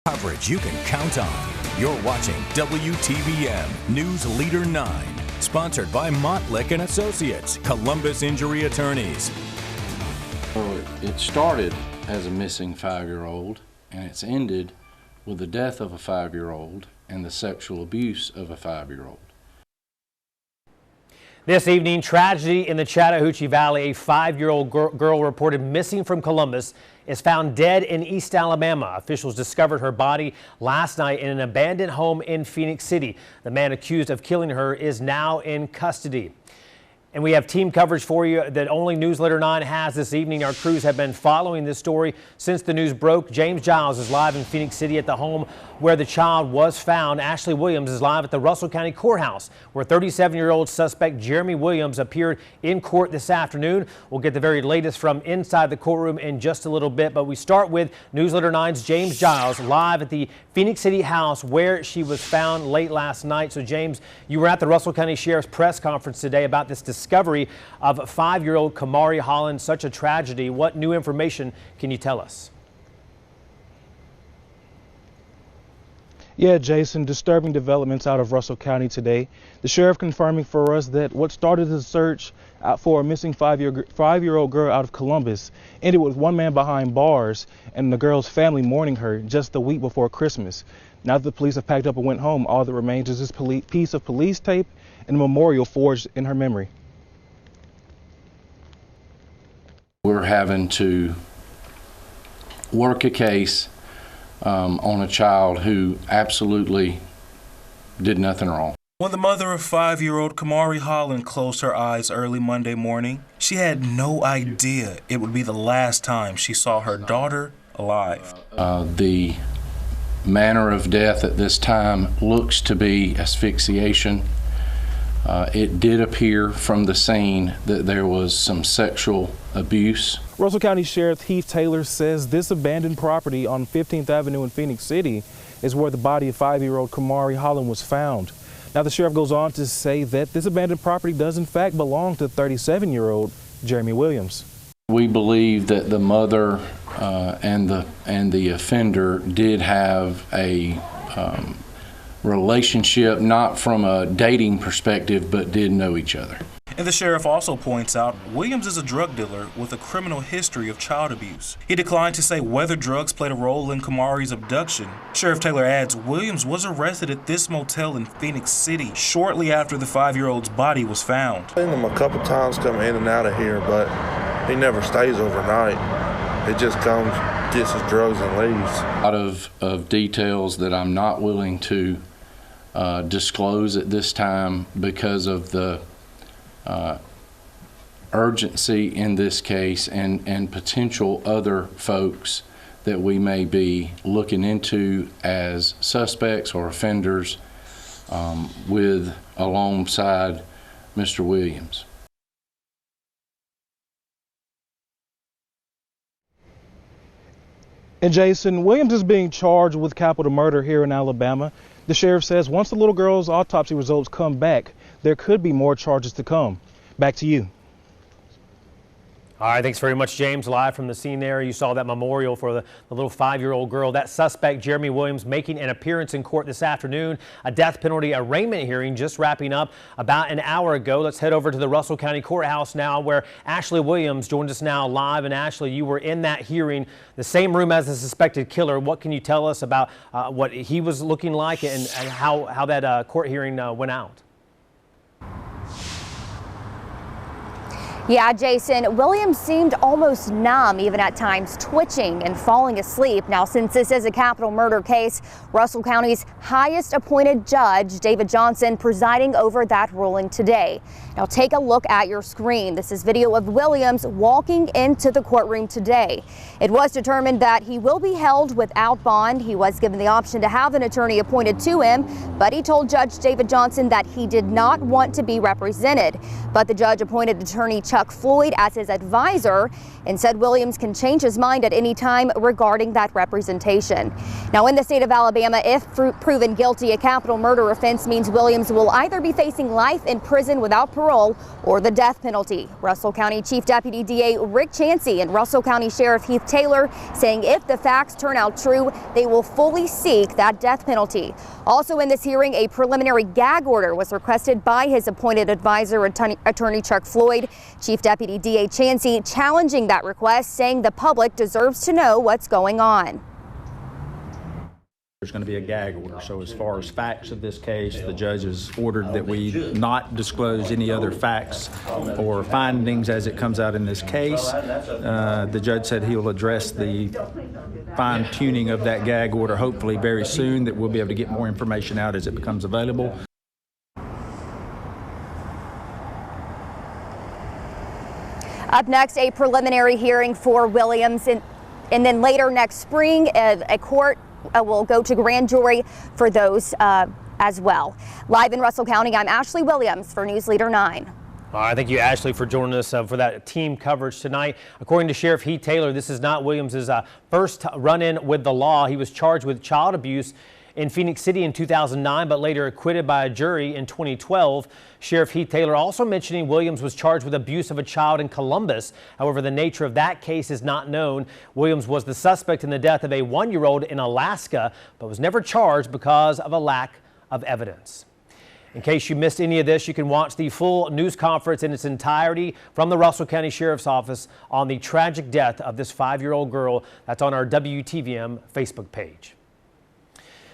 Coverage you can count on. You're watching WTVM News Leader 9, sponsored by Montlick and Associates, Columbus Injury Attorneys. Well, it started as a missing 5-year-old, and it's ended with the death of a 5-year-old and the sexual abuse of a 5-year-old. This evening, tragedy in the Chattahoochee Valley. A 5-year-old girl reported missing from Columbus is found dead in East Alabama. Officials discovered her body last night in an abandoned home in Phoenix City. The man accused of killing her is now in custody. And we have team coverage for you that only Newsletter 9 has this evening. Our crews have been following this story since the news broke. James Giles is live in Phoenix City at the home where the child was found. Ashley Williams is live at the Russell County Courthouse, where 37-year-old suspect Jeremy Williams appeared in court this afternoon. We'll get the very latest from inside the courtroom in just a little bit, but we start with Newsletter 9's James Giles live at the Phoenix City house where she was found late last night. So James, you were at the Russell County Sheriff's press conference today about this discovery of 5-year-old Kamari Holland. Such a tragedy. What new information can you tell us? Yeah, Jason, disturbing developments out of Russell County today. The sheriff confirming for us that what started the search out for a missing 5-year-old girl out of Columbus ended with one man behind bars and the girl's family mourning her just the week before Christmas. Now that the police have packed up and went home, all that remains is this piece of police tape and a memorial forged in her memory. We're having to work a case on a child who absolutely did nothing wrong. When the mother of 5-year-old Kamari Holland closed her eyes early Monday morning, she had no idea it would be the last time she saw her daughter alive. The manner of death at this time looks to be asphyxiation. It did appear from the scene that there was some sexual abuse. Russell County Sheriff Heath Taylor says this abandoned property on 15th Avenue in Phoenix City is where the body of 5-year-old Kamari Holland was found. Now the sheriff goes on to say that this abandoned property does in fact belong to 37-year-old Jeremy Williams. We believe that the mother and the offender did have a relationship, not from a dating perspective, but did know each other. And the sheriff also points out Williams is a drug dealer with a criminal history of child abuse. He declined to say whether drugs played a role in Kamari's abduction. Sheriff Taylor adds Williams was arrested at this motel in Phoenix City shortly after the 5-year-old's body was found. I've seen him a couple times come in and out of here, but he never stays overnight. He just comes, gets his drugs and leaves. A lot of details that I'm not willing to disclose at this time because of the urgency in this case and potential other folks that we may be looking into as suspects or offenders alongside Mr. Williams. And Jason, Williams is being charged with capital murder here in Alabama. The sheriff says once the little girl's autopsy results come back, there could be more charges to come. Back to you. All right, thanks very much, James. Live from the scene there, you saw that memorial for the little 5-year-old girl. That suspect, Jeremy Williams, making an appearance in court this afternoon. A death penalty arraignment hearing just wrapping up about an hour ago. Let's head over to the Russell County Courthouse now, where Ashley Williams joins us now live. And Ashley, you were in that hearing, the same room as the suspected killer. What can you tell us about what he was looking like and how that court hearing went out? Yeah, Jason, Williams seemed almost numb, even at times twitching and falling asleep. Now, since this is a capital murder case, Russell County's highest appointed judge, David Johnson, presiding over that ruling today. Now, take a look at your screen. This is video of Williams walking into the courtroom today. It was determined that he will be held without bond. He was given the option to have an attorney appointed to him, but he told Judge David Johnson that he did not want to be represented. But the judge appointed attorney Chuck Floyd as his advisor and said Williams can change his mind at any time regarding that representation. Now, in the state of Alabama, if proven guilty, a capital murder offense means Williams will either be facing life in prison without parole or the death penalty. Russell County Chief Deputy DA Rick Chancey and Russell County Sheriff Heath Taylor saying if the facts turn out true, they will fully seek that death penalty. Also in this hearing, a preliminary gag order was requested by his appointed advisor, Attorney Chuck Floyd. Chief Deputy DA Chancey challenging that request, saying the public deserves to know what's going on. There's going to be a gag order. So as far as facts of this case, the judge has ordered that we not disclose any other facts or findings as it comes out in this case. The judge said he will address the fine-tuning of that gag order hopefully very soon, that we'll be able to get more information out as it becomes available. Up next, a preliminary hearing for Williams, and then later next spring, a court will go to grand jury for those as well. Live in Russell County, I'm Ashley Williams for News Leader 9. All right, thank you, Ashley, for joining us for that team coverage tonight. According to Sheriff Heath Taylor, this is not Williams' first run-in with the law. He was charged with child abuse in Phoenix City in 2009, but later acquitted by a jury in 2012. Sheriff Heath Taylor also mentioning Williams was charged with abuse of a child in Columbus. However, the nature of that case is not known. Williams was the suspect in the death of a 1-year-old in Alaska, but was never charged because of a lack of evidence. In case you missed any of this, you can watch the full news conference in its entirety from the Russell County Sheriff's Office on the tragic death of this 5-year-old girl. That's on our WTVM Facebook page.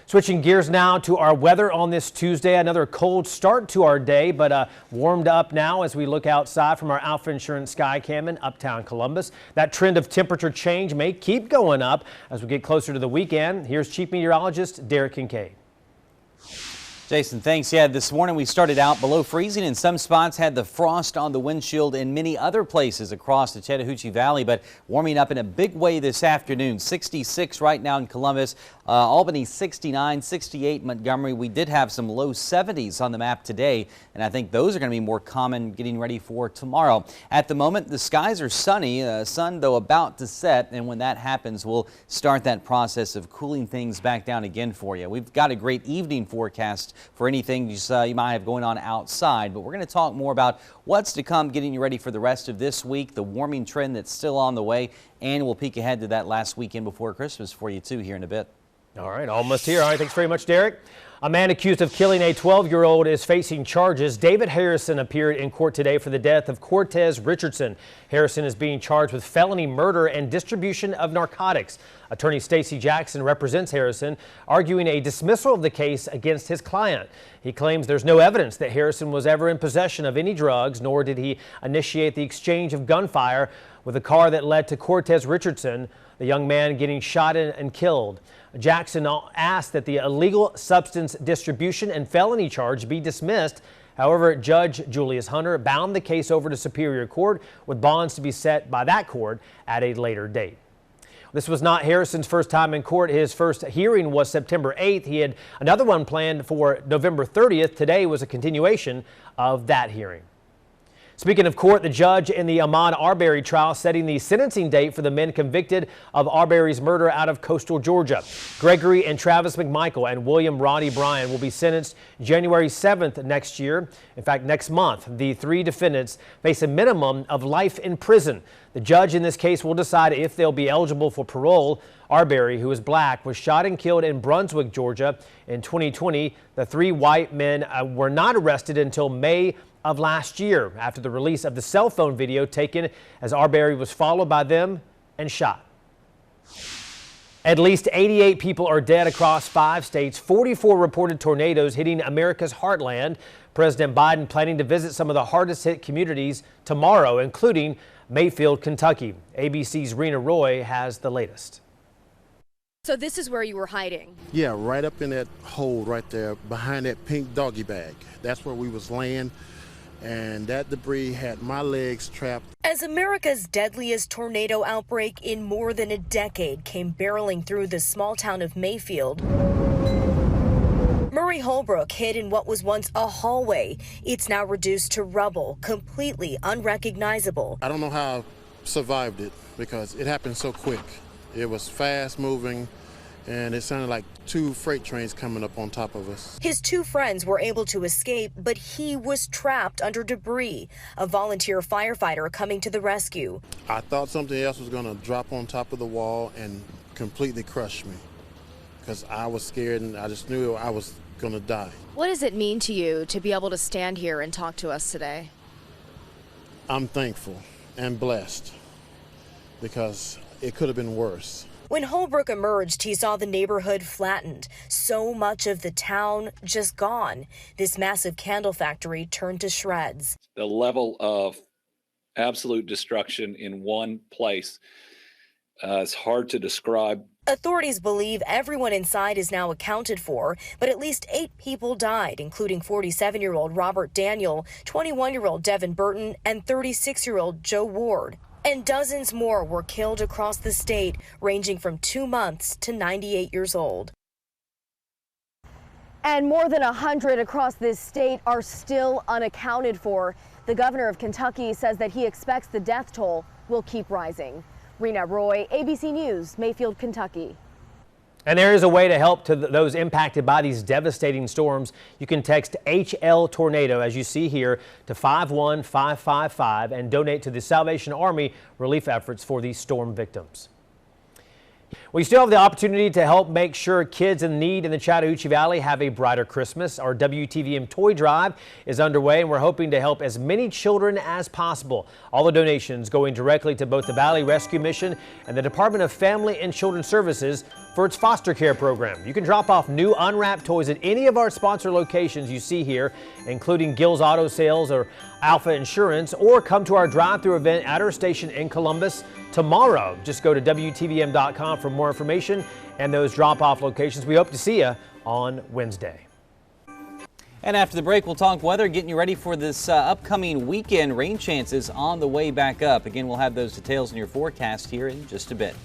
Switching gears now to our weather on this Tuesday. Another cold start to our day, but warmed up now as we look outside from our Alpha Insurance Sky Cam in Uptown Columbus. That trend of temperature change may keep going up as we get closer to the weekend. Here's Chief Meteorologist Derek Kincaid. Jason, thanks. Yeah, this morning we started out below freezing in some spots, had the frost on the windshield in many other places across the Chattahoochee Valley, but warming up in a big way this afternoon. 66 right now in Columbus, Albany 69, 68 Montgomery. We did have some low 70s on the map today, and I think those are going to be more common getting ready for tomorrow. At the moment, the skies are sunny, sun though about to set, and when that happens, we'll start that process of cooling things back down again for you. We've got a great evening forecast for anything you might have going on outside, but we're going to talk more about what's to come, getting you ready for the rest of this week, the warming trend that's still on the way, and we'll peek ahead to that last weekend before Christmas for you too here in a bit. All right, almost here. All right, thanks very much, Derek. A man accused of killing a 12-year-old is facing charges. David Harrison appeared in court today for the death of Cortez Richardson. Harrison is being charged with felony murder and distribution of narcotics. Attorney Stacey Jackson represents Harrison, arguing a dismissal of the case against his client. He claims there's no evidence that Harrison was ever in possession of any drugs, nor did he initiate the exchange of gunfire with a car that led to Cortez Richardson, the young man getting shot and killed. Jackson asked that the illegal substance distribution and felony charge be dismissed. However, Judge Julius Hunter bound the case over to Superior Court, with bonds to be set by that court at a later date. This was not Harrison's first time in court. His first hearing was September 8th. He had another one planned for November 30th. Today was a continuation of that hearing. Speaking of court, the judge in the Ahmaud Arbery trial setting the sentencing date for the men convicted of Arbery's murder out of coastal Georgia. Gregory and Travis McMichael and William Roddy Bryan will be sentenced January 7th next year. In fact, next month, the 3 defendants face a minimum of life in prison. The judge in this case will decide if they'll be eligible for parole. Arbery, who is black, was shot and killed in Brunswick, Georgia in 2020. The 3 white men were not arrested until May of last year after the release of the cell phone video taken as Arbery was followed by them and shot. At least 88 people are dead across 5 states, 44 reported tornadoes hitting America's heartland. President Biden planning to visit some of the hardest hit communities tomorrow, including Mayfield, Kentucky. ABC's Rena Roy has the latest. So this is where you were hiding? Yeah, right up in that hole right there behind that pink doggy bag. That's where we was laying, and that debris had my legs trapped. As America's deadliest tornado outbreak in more than a decade came barreling through the small town of Mayfield, Corey Holbrook hid in what was once a hallway. It's now reduced to rubble, completely unrecognizable. I don't know how I survived it because it happened so quick. It was fast moving, and it sounded like 2 freight trains coming up on top of us. His 2 friends were able to escape, but he was trapped under debris. A volunteer firefighter coming to the rescue. I thought something else was going to drop on top of the wall and completely crush me because I was scared and I just knew I was going to die. What does it mean to you to be able to stand here and talk to us today? I'm thankful and blessed because it could have been worse. When Holbrook emerged, he saw the neighborhood flattened. So much of the town just gone. This massive candle factory turned to shreds. The level of absolute destruction in one place is hard to describe. Authorities believe everyone inside is now accounted for, but at least 8 people died, including 47-year-old Robert Daniel, 21-year-old Devin Burton, and 36-year-old Joe Ward. And dozens more were killed across the state, ranging from 2 months to 98 years old. And more than 100 across this state are still unaccounted for. The governor of Kentucky says that he expects the death toll will keep rising. Rena Roy, ABC News, Mayfield, Kentucky. And there is a way to help to those impacted by these devastating storms. You can text HL Tornado, as you see here, to 51555 and donate to the Salvation Army relief efforts for these storm victims. We still have the opportunity to help make sure kids in need in the Chattahoochee Valley have a brighter Christmas. Our WTVM Toy Drive is underway, and we're hoping to help as many children as possible. All the donations going directly to both the Valley Rescue Mission and the Department of Family and Children Services for its foster care program. You can drop off new unwrapped toys at any of our sponsor locations you see here, including Gill's Auto Sales or Alpha Insurance, or come to our drive-through event at our station in Columbus tomorrow. Just go to WTVM.com for more information and those drop-off locations. We hope to see you on Wednesday. And after the break, we'll talk weather, getting you ready for this upcoming weekend. Rain chances on the way back up. Again, we'll have those details in your forecast here in just a bit.